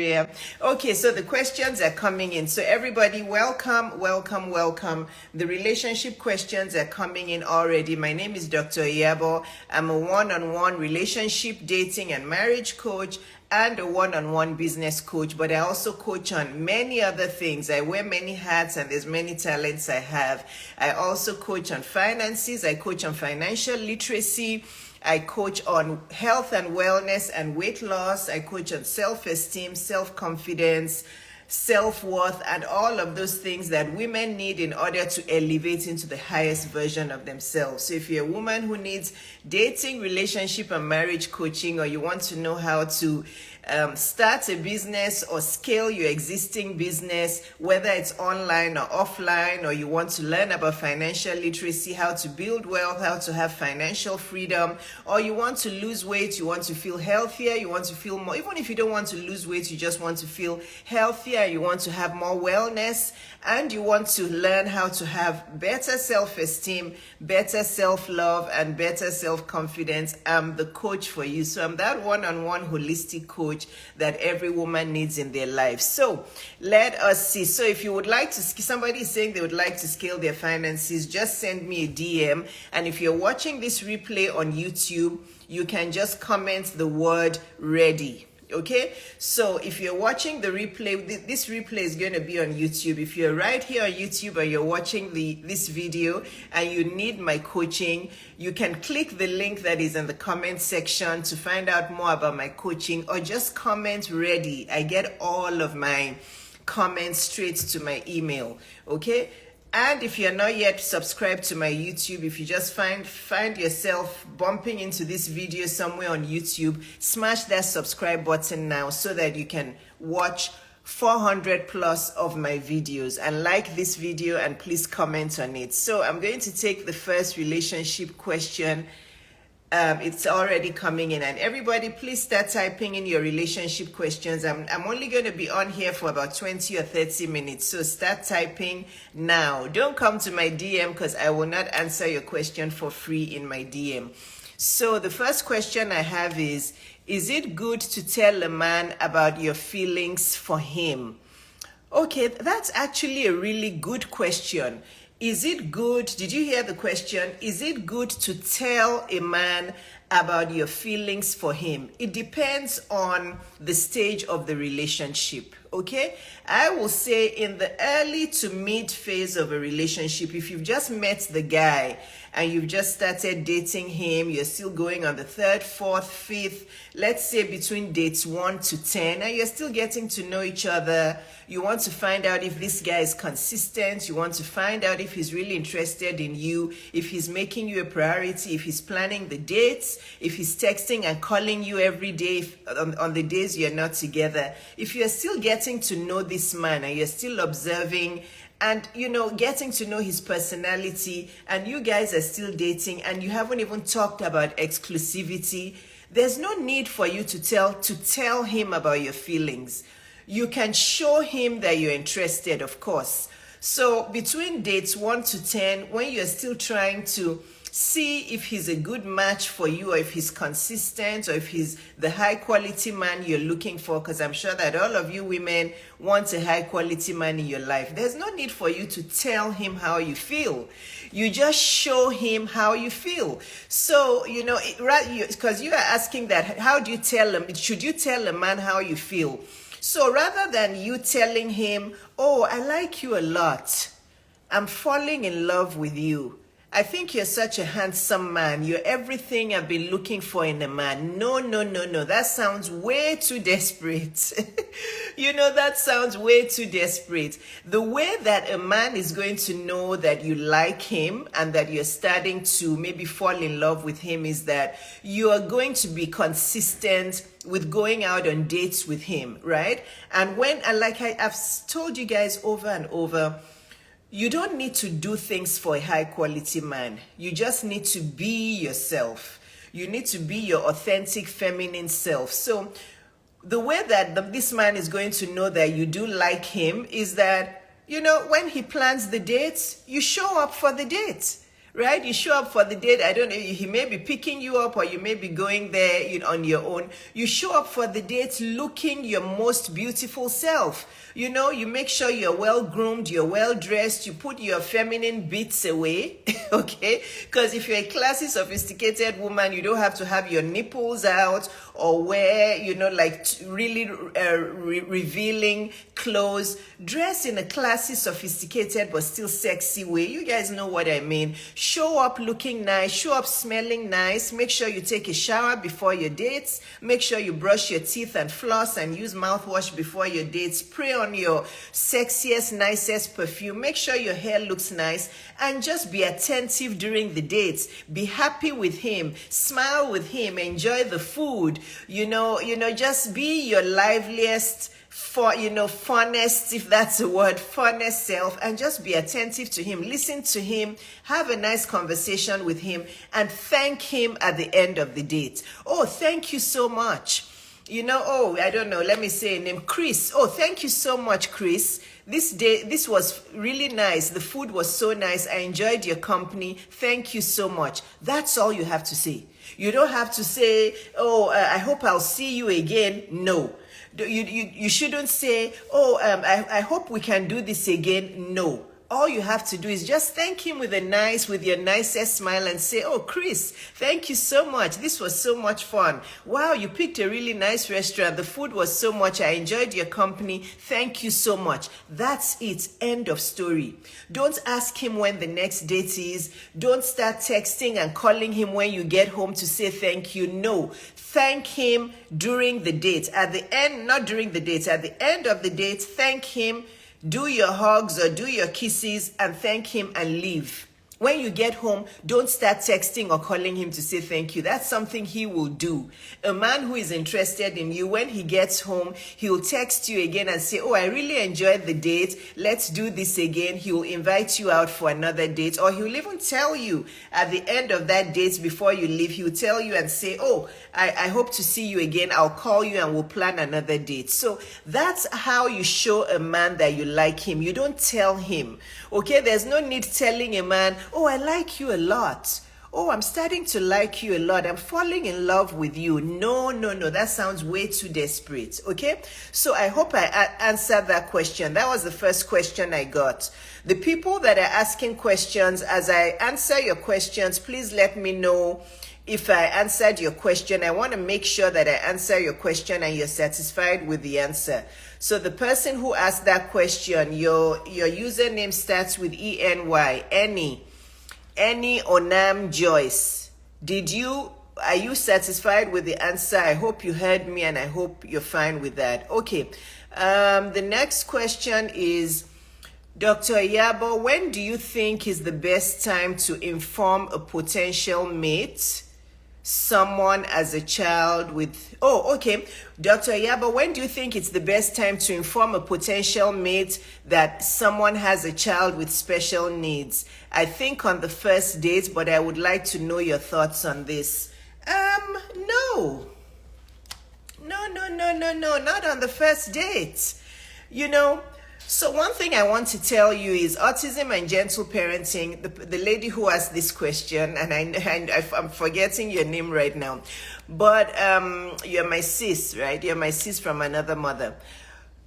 Yeah. Okay, so the questions are coming in. So everybody, welcome, welcome, welcome. The relationship questions are coming in already. My name is Dr. Iyabo. I'm a one-on-one relationship, dating, and marriage coach and a one-on-one business coach, but I also coach on many other things. I wear many hats and there's many talents I have. I also coach on finances. I coach on financial literacy. I coach on health and wellness and weight loss. I coach on self-esteem, self-confidence, self-worth, and all of those things that women need in order to elevate into the highest version of themselves. So if you're a woman who needs dating, relationship, and marriage coaching, or you want to know how to start a business or scale your existing business, whether it's online or offline, or you want to learn about financial literacy, how to build wealth, how to have financial freedom, or you want to lose weight, you want to feel healthier, you want to feel more, even if you don't want to lose weight, you just want to feel healthier, you want to have more wellness, and you want to learn how to have better self-esteem, better self-love, and better self-confidence, I'm the coach for you. So I'm that one-on-one holistic coach that every woman needs in their life. So let us see. So if you would like to, somebody is saying they would like to scale their finances, just send me a DM. And if you're watching this replay on YouTube, you can just comment the word ready. Okay, so if you're watching the replay, this replay is going to be on YouTube. If you're right here on YouTube or you're watching this video and you need my coaching, you can click the link that is in the comment section to find out more about my coaching, or just comment ready. I get all of my comments straight to my email. Okay. And if you're not yet subscribed to my YouTube, if you just find yourself bumping into this video somewhere on YouTube, smash that subscribe button now so that you can watch 400 plus of my videos, and like this video and please comment on it. So I'm going to take the first relationship question. It's already coming in, and everybody please start typing in your relationship questions. I'm only going to be on here for about 20 or 30 minutes, so start typing now. Don't come to my DM because I will not answer your question for free in my DM. So the first question I have is it good to tell a man about your feelings for him? Okay, that's actually a really good question. Is it good? Did you hear the question? Is it good to tell a man about your feelings for him? It depends on the stage of the relationship, okay? I will say in the early to mid phase of a relationship, if you've just met the guy and you've just started dating him, you're still going on the third, fourth, fifth, let's say between dates 1 to 10, and you're still getting to know each other. You want to find out if this guy is consistent. You want to find out if he's really interested in you, if he's making you a priority, if he's planning the dates, if he's texting and calling you every day on the days you're not together. If you're still getting to know this man and you're still observing and, getting to know his personality, and you guys are still dating and you haven't even talked about exclusivity, there's no need for you to tell him about your feelings. You can show him that you're interested, of course. So between dates 1 to 10, when you're still trying to see if he's a good match for you, or if he's consistent, or if he's the high quality man you're looking for, because I'm sure that all of you women want a high quality man in your life, there's no need for you to tell him how you feel. You just show him how you feel. So, because you are asking that, how do you tell him? Should you tell a man how you feel? So rather than you telling him, oh, I like you a lot, I'm falling in love with you, I think you're such a handsome man, you're everything I've been looking for in a man. No. That sounds way too desperate. That sounds way too desperate. The way that a man is going to know that you like him and that you're starting to maybe fall in love with him is that you are going to be consistent with going out on dates with him, right? And like I've told you guys over and over, you don't need to do things for a high quality man. You just need to be yourself. You need to be your authentic feminine self. So the way that this man is going to know that you do like him is that, when he plans the dates, you show up for the dates. right? You show up for the date. I don't know, he may be picking you up or you may be going there on your own. You show up for the date looking your most beautiful self. You make sure you're well groomed, you're well dressed, you put your feminine bits away, okay? Because if you're a classy, sophisticated woman, you don't have to have your nipples out or wear, really revealing clothes. Dress in a classy, sophisticated, but still sexy way. You guys know what I mean. Show up looking nice, show up smelling nice. Make sure you take a shower before your dates. Make sure you brush your teeth and floss and use mouthwash before your dates. Spray on your sexiest, nicest perfume. Make sure your hair looks nice and just be attentive during the dates. Be happy with him. Smile with him. Enjoy the food. Just be your liveliest, funnest, if that's a word, funnest self, and just be attentive to him. Listen to him, have a nice conversation with him, and thank him at the end of the date. Oh, thank you so much. I don't know, let me say a name, Chris. Oh, thank you so much, Chris. This was really nice. The food was so nice. I enjoyed your company. Thank you so much. That's all you have to say. You don't have to say, I hope I'll see you again. No. You shouldn't say, I hope we can do this again. No. All you have to do is just thank him with your nicest smile and say, oh, Chris, thank you so much. This was so much fun. Wow, you picked a really nice restaurant. The food was so much. I enjoyed your company. Thank you so much. That's it. End of story. Don't ask him when the next date is. Don't start texting and calling him when you get home to say thank you. No. Thank him during the date. At the end, not during the date. At the end of the date, thank him. Do your hugs or do your kisses and thank him and leave. When you get home, don't start texting or calling him to say thank you. That's something he will do. A man who is interested in you, when he gets home, he'll text you again and say, oh, I really enjoyed the date. Let's do this again. He will invite you out for another date, or he'll even tell you at the end of that date before you leave, he'll tell you and say, oh, I hope to see you again. I'll call you and we'll plan another date. So that's how you show a man that you like him. You don't tell him, okay? There's no need telling a man, oh, I like you a lot. Oh, I'm starting to like you a lot. I'm falling in love with you. No. That sounds way too desperate, okay? So I hope I answered that question. That was the first question I got. The people that are asking questions, as I answer your questions, please let me know if I answered your question. I want to make sure that I answer your question and you're satisfied with the answer. So the person who asked that question, your username starts with ENY, Any Onam Joyce. Are you satisfied with the answer? I hope you heard me and I hope you're fine with that. Okay. The next question is, Dr. Iyabo, when do you think is the best time to inform a potential mate, someone as a child with... Oh, okay. Dr. Iyabo, when do you think it's the best time to inform a potential mate that someone has a child with special needs? I think on the first date, but I would like to know your thoughts on this. No. No, not on the first date. So one thing I want to tell you is autism and gentle parenting. The lady who asked this question, and I'm forgetting your name right now, but you're my sis, right? You're my sis from another mother.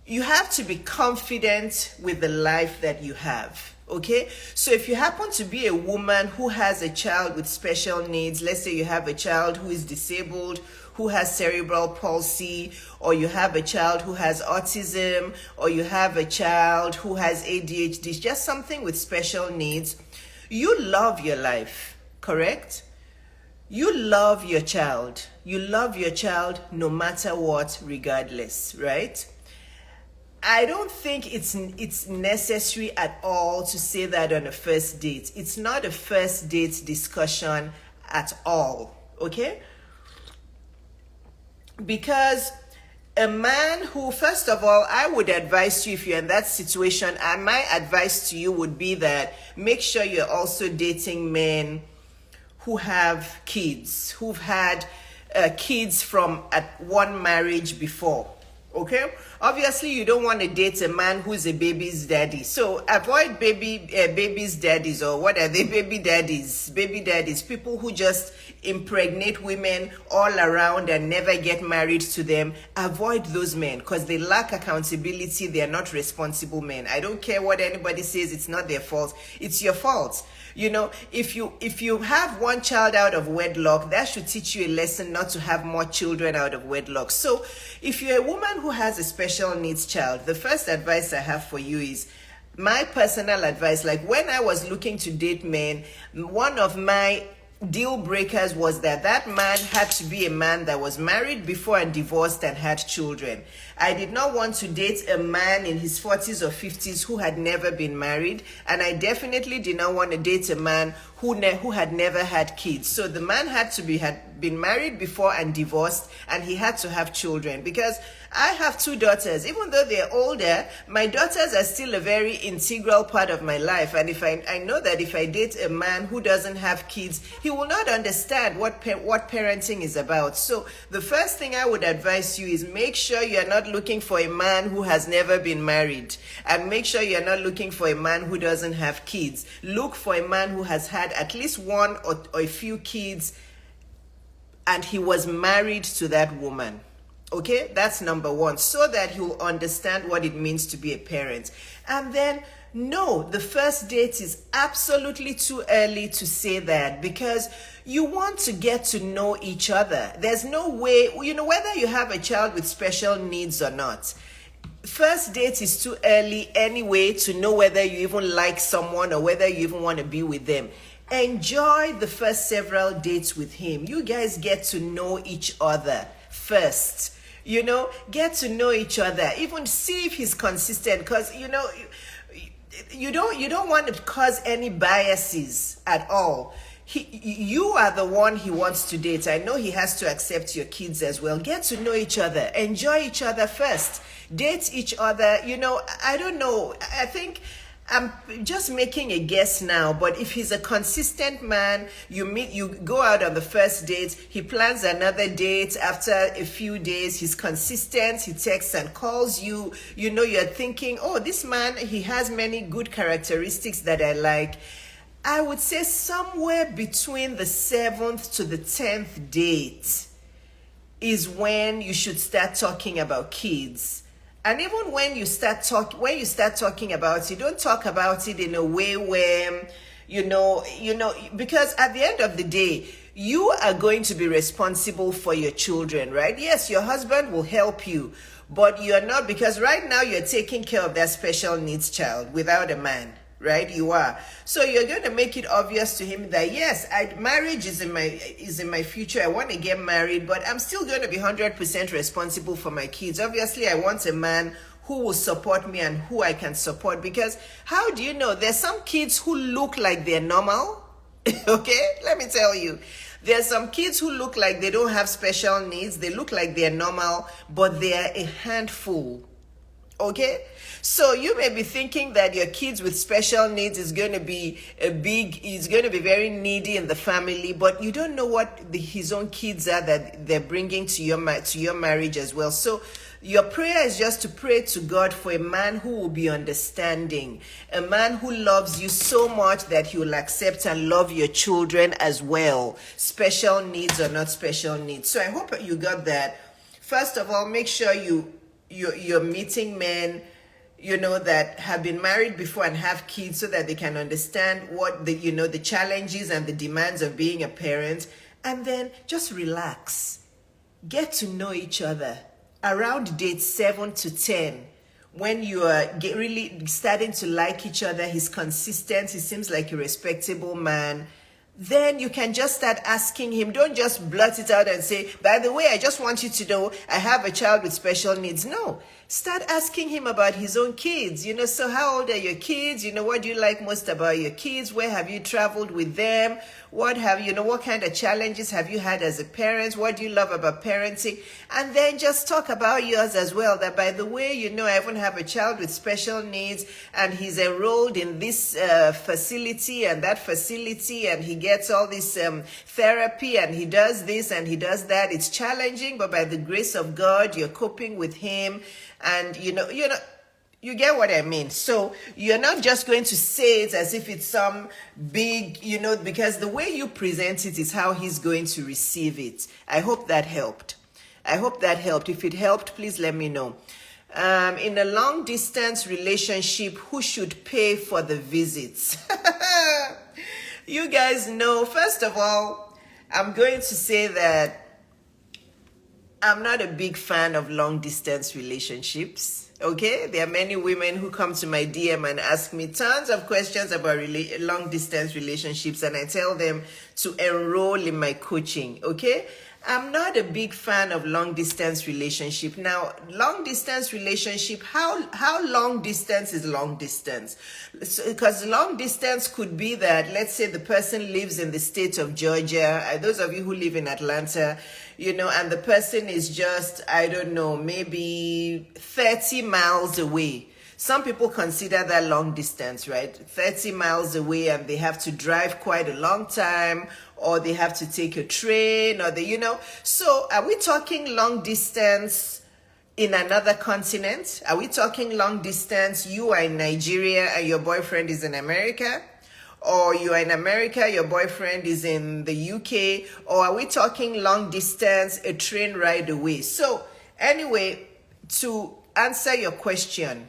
You have to be confident with the life that you have, okay? So if you happen to be a woman who has a child with special needs, let's say you have a child who is disabled, who has cerebral palsy, or you have a child who has autism, or you have a child who has ADHD, just something with special needs, you love your life, correct? You love your child. You love your child no matter what, regardless, right? I don't think it's necessary at all to say that on a first date. It's not a first date discussion at all, okay? Because a man who, first of all, I would advise you, if you're in that situation, and my advice to you would be that make sure you're also dating men who have kids, who've had kids from at one marriage before, okay? Obviously, you don't want to date a man who's a baby's daddy. So avoid baby's daddies, or what are they? Baby daddies, people who just impregnate women all around and never get married to them. Avoid those men because they lack accountability. They are not responsible men. I don't care what anybody says. It's not their fault. It's your fault. You know, if you have one child out of wedlock, that should teach you a lesson not to have more children out of wedlock. So if you're a woman who has a special needs child, the first advice I have for you is my personal advice. Like when I was looking to date men, one of my deal breakers was that man had to be a man that was married before and divorced and had children. I did not want to date a man in his 40s or 50s who had never been married, and I definitely did not want to date a man who had never had kids. So the man had been married before and divorced, and he had to have children, because I have 2 daughters. Even though they're older, my daughters are still a very integral part of my life. And if I know that if I date a man who doesn't have kids, he will not understand what parenting is about. So the first thing I would advise you is make sure you're not looking for a man who has never been married, and make sure you're not looking for a man who doesn't have kids. Look for a man who has had at least one or a few kids, and he was married to that woman. Okay, that's number 1, so that he'll understand what it means to be a parent. And then, no, the first date is absolutely too early to say that, because you want to get to know each other. There's no way, you know, whether you have a child with special needs or not, first date is too early anyway to know whether you even like someone or whether you even want to be with them. Enjoy the first several dates with him. You guys get to know each other first. You know, get to know each other. Even see if he's consistent, because you know, you don't want to cause any biases at all. You are the one he wants to date. I know he has to accept your kids as well. Get to know each other. Enjoy each other first. Date each other. You know, I don't know. I think I'm just making a guess now, but if he's a consistent man, you go out on the first date, he plans another date after a few days, he's consistent, he texts and calls you, you know, you're thinking, oh, this man, he has many good characteristics that I like. I would say somewhere between the 7th to the 10th date is when you should start talking about kids. And even when you start talking about it, don't talk about it in a way where, you know, because at the end of the day, you are going to be responsible for your children, right? Yes, your husband will help you, but you're not, because right now you're taking care of that special needs child without a man. Right, you are. So you're going to make it obvious to him that yes, marriage is in my future. I want to get married, but I'm still going to be 100% responsible for my kids. Obviously, I want a man who will support me and who I can support, because how do you know? There's some kids who look like they're normal. Okay, let me tell you. There's some kids who look like they don't have special needs. They look like they're normal, but they are a handful. Okay, so you may be thinking that your kids with special needs is going to be very needy in the family, but you don't know what his own kids are that they're bringing to your marriage as well. So your prayer is just to pray to God for a man who will be understanding, a man who loves you so much that he will accept and love your children as well, special needs or not special needs. So I hope you got that. First of all, make sure you're meeting men, you know, that have been married before and have kids, so that they can understand what the challenges and the demands of being a parent. And then just relax. Get to know each other. Around date 7 to 10, when you are really starting to like each other, he's consistent, he seems like a respectable man, then you can just start asking him. Don't just blurt it out and say, by the way, I just want you to know I have a child with special needs. No, start asking him about his own kids. You know, so how old are your kids? You know, what do you like most about your kids? Where have you traveled with them? What kind of challenges have you had as a parent? What do you love about parenting? And then just talk about yours as well. That, by the way, you know, I even have a child with special needs, and he's enrolled in this facility and that facility, and he gets gets all this therapy, and he does this and he does that. It's challenging, but by the grace of God, you're coping with him, and you get what I mean. So you're not just going to say it as if it's some big, because the way you present it is how he's going to receive it. I hope that helped. If it helped, please let me know. In a long distance relationship, who should pay for the visits? You guys know, first of all, I'm going to say that I'm not a big fan of long distance relationships. Okay, there are many women who come to my DM and ask me tons of questions about long distance relationships, and I tell them to enroll in my coaching. Okay, I'm not a big fan of long distance relationship. Now, long distance relationship, how long distance is long distance? Because long distance could be that, let's say the person lives in the state of Georgia, those of you who live in Atlanta, and the person is just, I don't know, maybe 30 miles away. Some people consider that long distance, right? 30 miles away, and they have to drive quite a long time, or they have to take a train, or So are we talking long distance in another continent? Are we talking long distance, you are in Nigeria and your boyfriend is in America? Or you are in America, your boyfriend is in the UK? Or are we talking long distance, a train ride away? So anyway, to answer your question,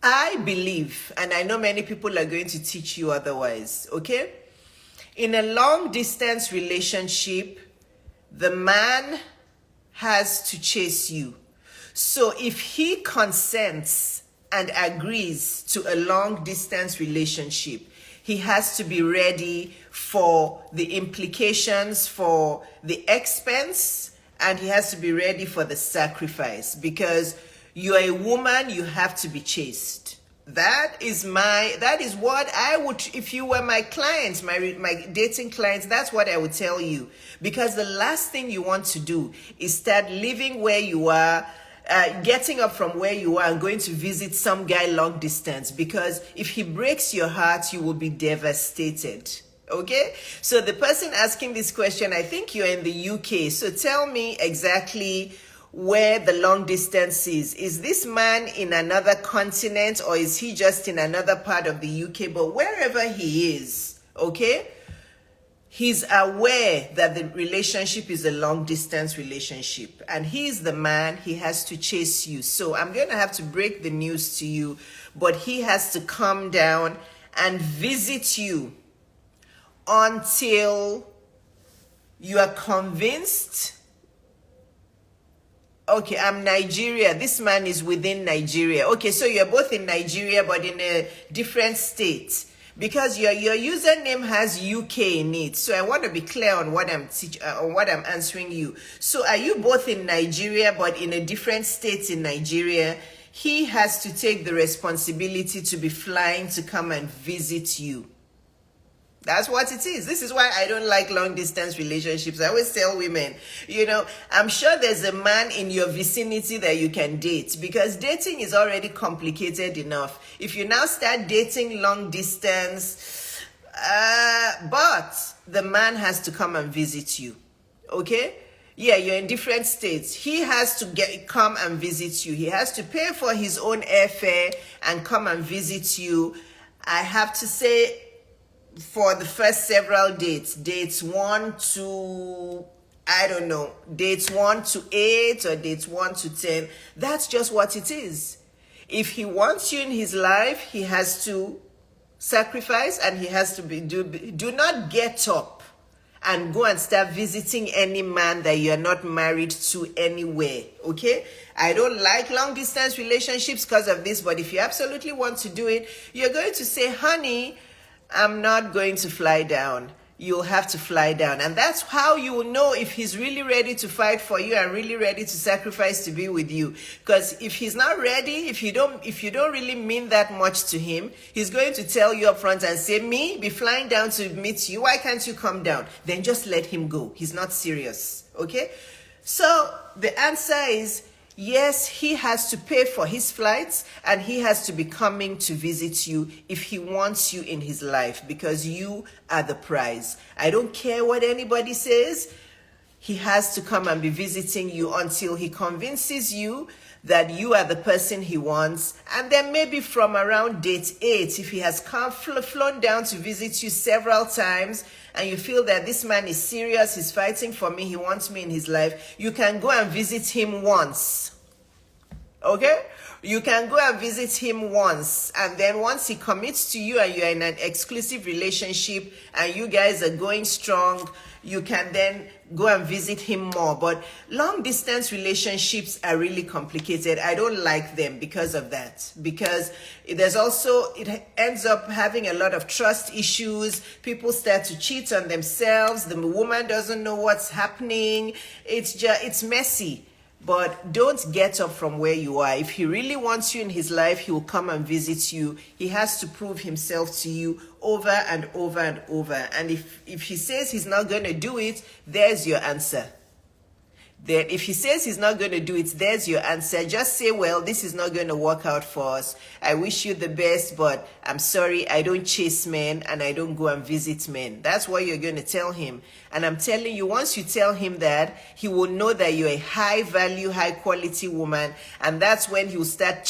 I believe, and I know many people are going to teach you otherwise, okay? In a long distance relationship, the man has to chase you. So if he consents and agrees to a long distance relationship, he has to be ready for the implications, for the expense, and he has to be ready for the sacrifice, because you're a woman, you have to be chaste. That is what I would, if you were my clients, my dating clients, that's what I would tell you. Because the last thing you want to do is start living where you are, getting up from where you are and going to visit some guy long distance. Because if he breaks your heart, you will be devastated. Okay? So the person asking this question, I think you're in the UK. So tell me exactly where the long distance is. Is this man in another continent, or is he just in another part of the UK? But wherever he is, okay, he's aware that the relationship is a long distance relationship, and he's the man. He has to chase you. So I'm going to have to break the news to you, but he has to come down and visit you until you are convinced. Okay, I'm Nigeria. This man is within Nigeria. Okay, so you're both in Nigeria, but in a different state, because your username has UK in it. So I want to be clear on what I'm answering you. So are you both in Nigeria, but in a different state in Nigeria? He has to take the responsibility to be flying to come and visit you. That's what it is. This is why I don't like long distance relationships. I always tell women, I'm sure there's a man in your vicinity that you can date, because dating is already complicated enough. If you now start dating long distance, but the man has to come and visit you. Okay? Yeah, you're in different states. He has to come and visit you. He has to pay for his own airfare and come and visit you. I have to say, for the first several dates 1 to, I don't know, dates 1 to 8 or dates 1 to 10, that's just what it is. If he wants you in his life, he has to sacrifice, and he has to do not get up and go and start visiting any man that you're not married to anywhere, okay? I don't like long distance relationships because of this, but if you absolutely want to do it, you're going to say, honey, I'm not going to fly down. You'll have to fly down. And that's how you will know if he's really ready to fight for you and really ready to sacrifice to be with you. Because if he's not ready, if you don't really mean that much to him, he's going to tell you up front and say, me, be flying down to meet you. Why can't you come down? Then just let him go. He's not serious. Okay? So the answer is, Yes, he has to pay for his flights and he has to be coming to visit you if he wants you in his life, because you are the prize. I don't care what anybody says. He has to come and be visiting you until he convinces you that you are the person he wants. And then maybe from around date 8, if he has flown down to visit you several times and you feel that this man is serious, he's fighting for me, he wants me in his life, you can go and visit him once. Okay? You can go and visit him once, and then once he commits to you and you're in an exclusive relationship and you guys are going strong, you can then go and visit him more. But long distance relationships are really complicated. I don't like them because of that. Because there's also, it ends up having a lot of trust issues. People start to cheat on themselves. The woman doesn't know what's happening. It's messy. But don't get up from where you are. If he really wants you in his life, he will come and visit you. He has to prove himself to you over and over and over. And if he says he's not going to do it, there's your answer. Then if he says he's not going to do it, there's your answer. Just say, well, this is not going to work out for us. I wish you the best, but I'm sorry, I don't chase men and I don't go and visit men. That's what you're going to tell him. And I'm telling you, once you tell him that, he will know that you're a high value, high quality woman. And that's when he'll start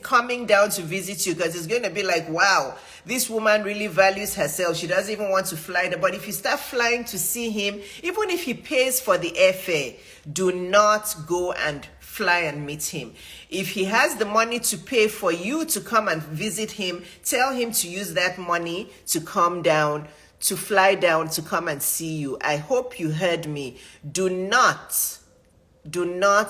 coming down to visit you, because it's going to be like, wow, this woman really values herself. She doesn't even want to fly there. But if you start flying to see him, even if he pays for the airfare, do not go and fly and meet him. If he has the money to pay for you to come and visit him, tell him to use that money to come down, to fly down, to come and see you. I hope you heard me. Do not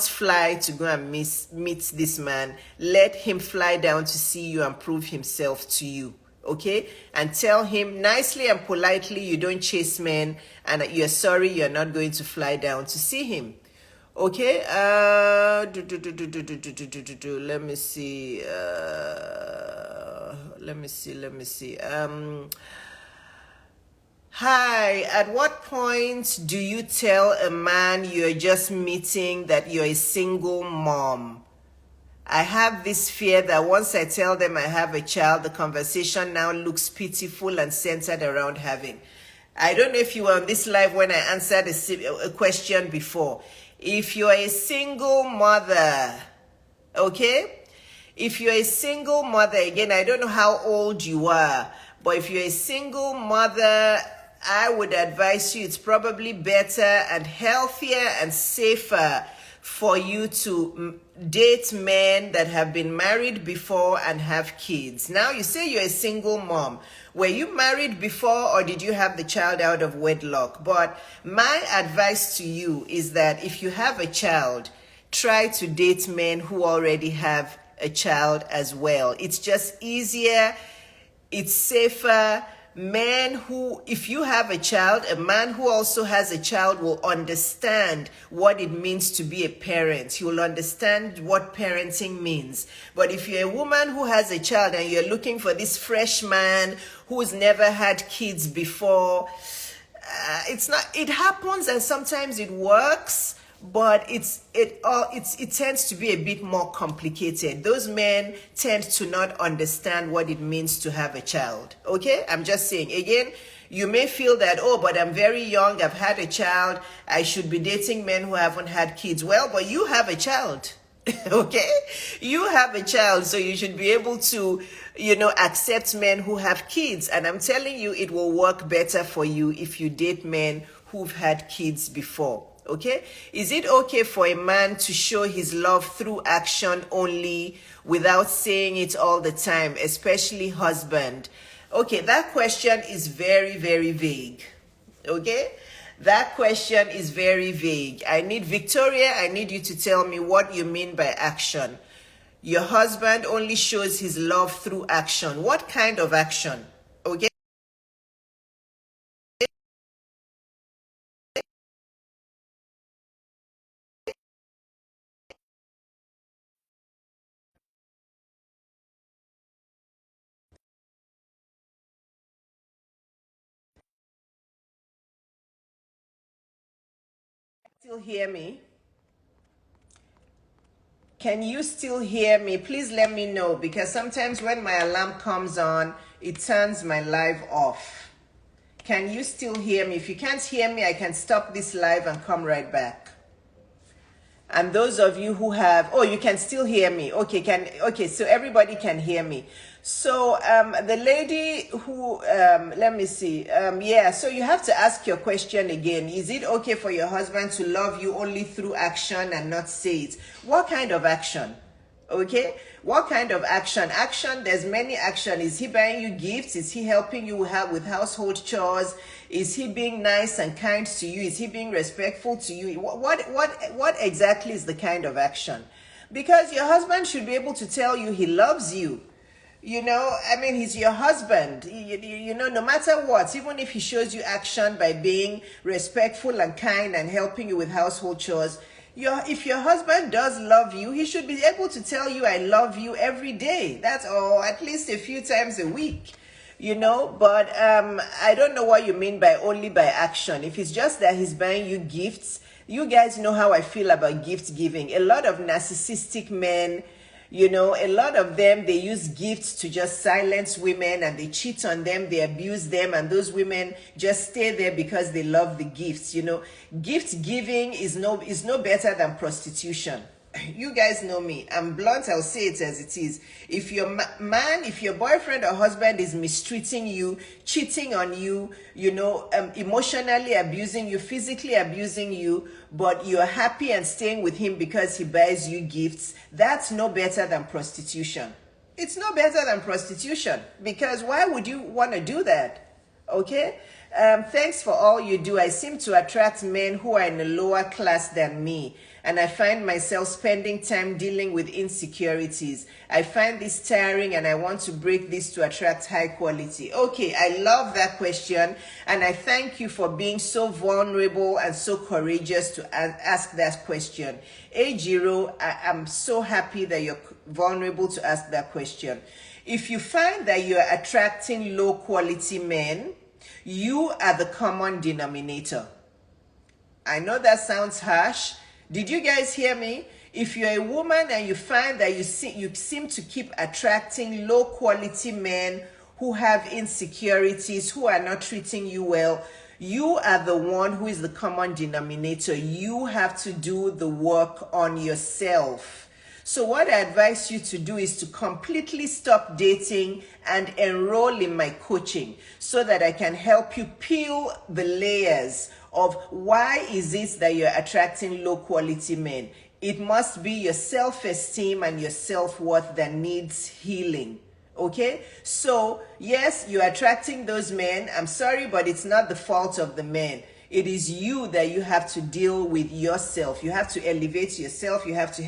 fly to go and meet this man. Let him fly down to see you and prove himself to you. Okay? And tell him nicely and politely you don't chase men and you're sorry you're not going to fly down to see him. Okay? Let me see. Let me see. Hi, at what point do you tell a man you're just meeting that you're a single mom? I have this fear that once I tell them I have a child, the conversation now looks pitiful and centered around having. I don't know if you were on this live when I answered a question before. If you're a single mother, okay? If you're a single mother, again, I don't know how old you are, but if you're a single mother, I would advise you, it's probably better and healthier and safer for you to date men that have been married before and have kids. Now, you say you're a single mom. Were you married before or did you have the child out of wedlock? But my advice to you is that if you have a child, try to date men who already have a child as well. It's just easier, it's safer. Men who, if you have a child, a man who also has a child will understand what it means to be a parent. He will understand what parenting means. But if you're a woman who has a child and you're looking for this fresh man who's never had kids before, it happens and sometimes it works, but it tends to be a bit more complicated. Those men tend to not understand what it means to have a child. Okay? I'm just saying. Again, you may feel that, oh, but I'm very young, I've had a child, I should be dating men who haven't had kids. Well, but you have a child. Okay? You have a child, so you should be able to, accept men who have kids. And I'm telling you, it will work better for you if you date men who've had kids before. Okay? Is it okay for a man to show his love through action only without saying it all the time, especially husband? Okay, that question is very, very vague. Okay? That question is very vague. Victoria, I need you to tell me what you mean by action. Your husband only shows his love through action. What kind of action? Okay? Still hear me? Can you still hear me? Please let me know, because sometimes when my alarm comes on, it turns my live off. Can you still hear me? If you can't hear me, I can stop this live and come right back. And those of you who have, oh, you can still hear me. Okay, so everybody can hear me. So the lady who, let me see. Yeah, so you have to ask your question again. Is it okay for your husband to love you only through action and not say it? What kind of action? Okay, what kind of action? Action, there's many action. Is he buying you gifts? Is he helping you with household chores? Is he being nice and kind to you? Is he being respectful to you? What exactly is the kind of action? Because your husband should be able to tell you he loves you. You know, I mean, he's your husband. You know, no matter what, even if he shows you action by being respectful and kind and helping you with household chores, if your husband does love you, he should be able to tell you, I love you every day. That's all, at least a few times a week, you know. But I don't know what you mean by only by action. If it's just that he's buying you gifts, you guys know how I feel about gift giving. A lot of narcissistic men, you know, a lot of them, they use gifts to just silence women, and they cheat on them, they abuse them, and those women just stay there because they love the gifts. You know, gift giving is no better than prostitution. You guys know me. I'm blunt. I'll say it as it is. If your man, if your boyfriend or husband is mistreating you, cheating on you, you know, emotionally abusing you, physically abusing you, but you're happy and staying with him because he buys you gifts, that's no better than prostitution. It's no better than prostitution, because why would you want to do that? Okay? Thanks for all you do. I seem to attract men who are in a lower class than me, and I find myself spending time dealing with insecurities. I find this tiring, and I want to break this to attract high quality. Okay, I love that question, and I thank you for being so vulnerable and so courageous to ask that question. Ejiro, I'm so happy that you're vulnerable to ask that question. If you find that you're attracting low quality men, you are the common denominator. I know that sounds harsh. Did you guys hear me? If you're a woman and you find that you seem to keep attracting low quality men who have insecurities, who are not treating you well, you are the one who is the common denominator. You have to do the work on yourself. So what I advise you to do is to completely stop dating and enroll in my coaching, so that I can help you peel the layers of why is it that you're attracting low quality men. It must be your self-esteem and your self-worth that needs healing. Okay? So yes, you're attracting those men. I'm sorry, but it's not the fault of the men. It is you that you have to deal with yourself. You have to elevate yourself. You have to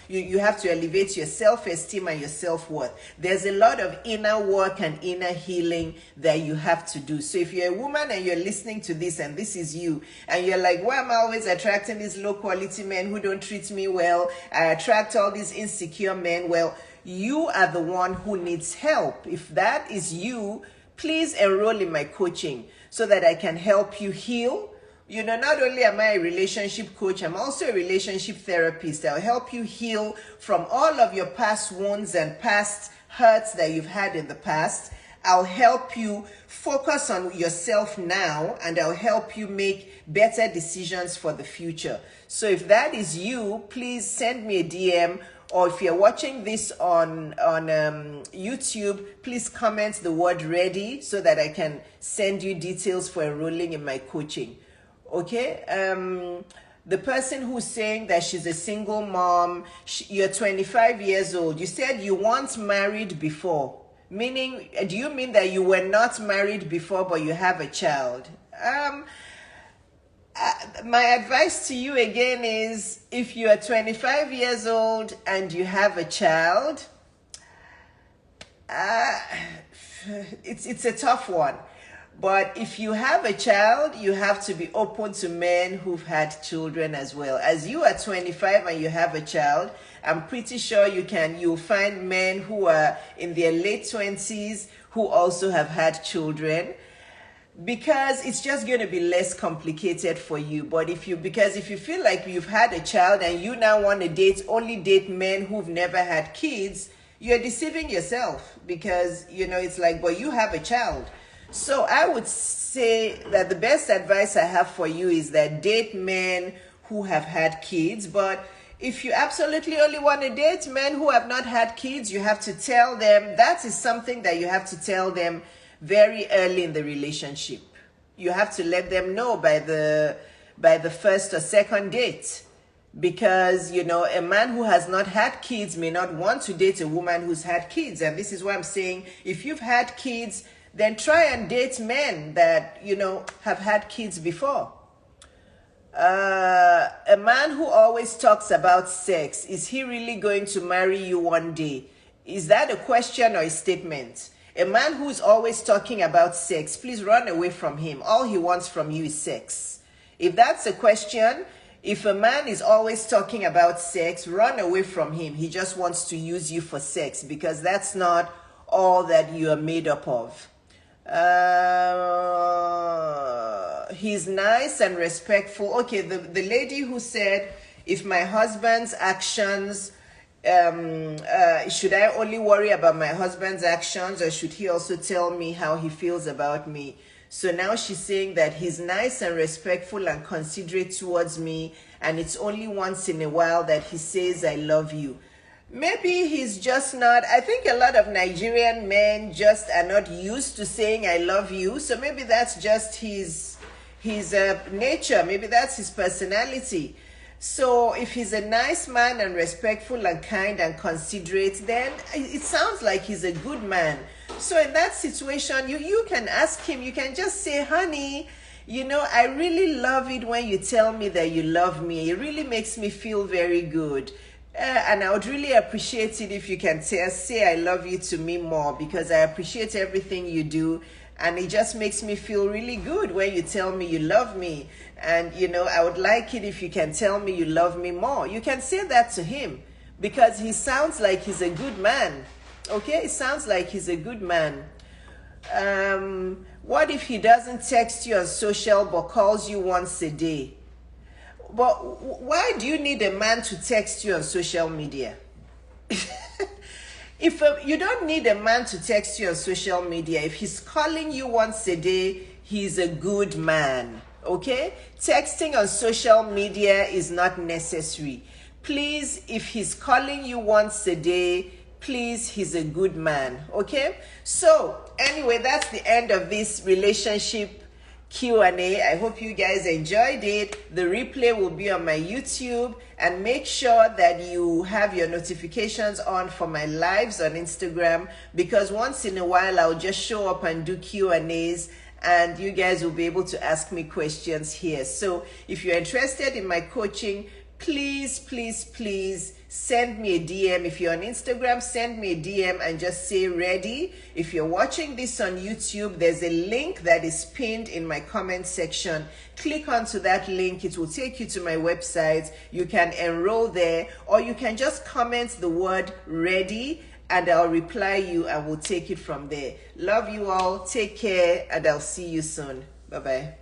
you have to elevate your self-esteem and your self-worth. There's a lot of inner work and inner healing that you have to do. So if you're a woman and you're listening to this and this is you, and you're like, why am I always attracting these low quality men who don't treat me well? I attract all these insecure men. Well, you are the one who needs help. If that is you, please enroll in my coaching, so that I can help you heal. You know, not only am I a relationship coach, I'm also a relationship therapist. I'll help you heal from all of your past wounds and past hurts that you've had in the past. I'll help you focus on yourself now, and I'll help you make better decisions for the future. So if that is you, please send me a DM, or if you're watching this on YouTube, please comment the word ready, so that I can send you details for enrolling in my coaching. Okay? The person who's saying that she's a single mom, you're 25 years old. You said you weren't married before. Meaning, do you mean that you were not married before, but you have a child? My advice to you again is, if you are 25 years old and you have a child, it's a tough one. But if you have a child, you have to be open to men who've had children as well. As you are 25 and you have a child, I'm pretty sure you'll find men who are in their late 20s who also have had children. because it's just going to be less complicated for you. But if you feel like you've had a child and you now want to only date men who've never had kids, you're deceiving yourself, because it's like, but you have a child. So I would say that the best advice I have for you is that date men who have had kids. But if you absolutely only want to date men who have not had kids, you have to tell them, that is something that you have to tell them very early in the relationship. You have to let them know by the first or second date. Because, a man who has not had kids may not want to date a woman who's had kids. And this is why I'm saying, if you've had kids, then try and date men that, have had kids before. A man who always talks about sex, is he really going to marry you one day? Is that a question or a statement? A man who's always talking about sex, please run away from him. All he wants from you is sex. If that's a question, if a man is always talking about sex, run away from him. He just wants to use you for sex, because that's not all that you are made up of. He's nice and respectful. Okay, the lady who said, if my husband's actions, should I only worry about my husband's actions, or should he also tell me how he feels about me? So now she's saying that he's nice and respectful and considerate towards me, and it's only once in a while that he says, I love you. Maybe he's just not, I think a lot of Nigerian men just are not used to saying, I love you. So maybe that's just his nature. Maybe that's his personality. So if he's a nice man and respectful and kind and considerate, then it sounds like he's a good man. So in that situation, you can ask him, you can just say, honey, I really love it when you tell me that you love me. It really makes me feel very good. And I would really appreciate it if you can say I love you to me more, because I appreciate everything you do. And it just makes me feel really good when you tell me you love me. And, I would like it if you can tell me you love me more. You can say that to him, because he sounds like he's a good man. Okay? It sounds like he's a good man. What if he doesn't text you on social but calls you once a day? But why do you need a man to text you on social media? If you don't need a man to text you on social media, if he's calling you once a day, he's a good man. Okay? Texting on social media is not necessary. Please, if he's calling you once a day, please, he's a good man. Okay? So, anyway, that's the end of this relationship Q&A. I hope you guys enjoyed it. The replay will be on my YouTube, and make sure that you have your notifications on for my lives on Instagram, because once in a while I'll just show up and do Q&As, and you guys will be able to ask me questions here. So if you're interested in my coaching, please, please, please send me a DM. If you're on Instagram, send me a DM and just say ready. If you're watching this on YouTube, there's a link that is pinned in my comment section. Click onto that link. It will take you to my website. You can enroll there, or you can just comment the word ready and I'll reply you, and we'll take it from there. Love you all. Take care, and I'll see you soon. Bye-bye.